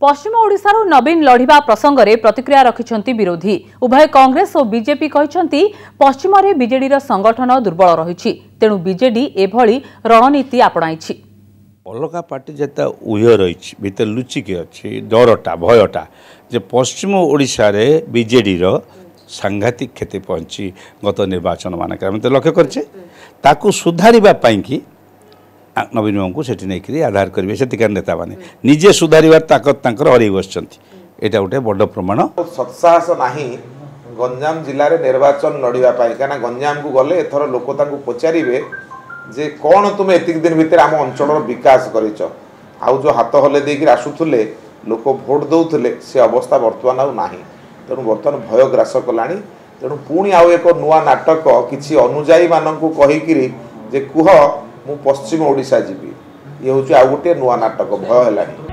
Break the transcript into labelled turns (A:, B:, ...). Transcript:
A: पश्चिम ओडिशार नवीन लढ़िबा प्रसंग में प्रतिक्रिया रखिंट विरोधी उभय कांग्रेस और बीजेपी कहते पश्चिम में बीजेडी संगठन दुर्बल रही तेणु बीजेडी एभली रणनीति आपणाई।
B: अलग पार्टी जिते उह रही भीतर लुचिकी अच्छी डरटा भयटा जे पश्चिम ओडिशा रे बीजेडी सांघातिक क्षति पहुंची गत निर्वाचन मानक तो लक्ष्य करके सुधारिबा कि नवीन बाबू को सेठी नहीं आधार करेंगे से नेता मैंने निजे सुधार ताकत हरई बस यहाँ गोटे बड़ प्रमाण
C: सत्साहस नहीं गंजाम जिले में निर्वाचन लड़ाई कहीं गंजाम को गले एथर लोक पचारे जे कौन तुम एतिक दिन भितर आम अंचल विकास करिच आउ जो हाथ हले देकर आसुले लोक भोट दौले से अवस्था बर्तमान आउ नहीं तेणु बर्तमान भय ग्रास कलानी तेणु पुणी आउ एक नुआ नाटक किसी अनुजाई मानक कहीकि जे कुह मु पश्चिम ओडिशा जीवी ये हूँ आउ गोटे नुआ नाटक भय है।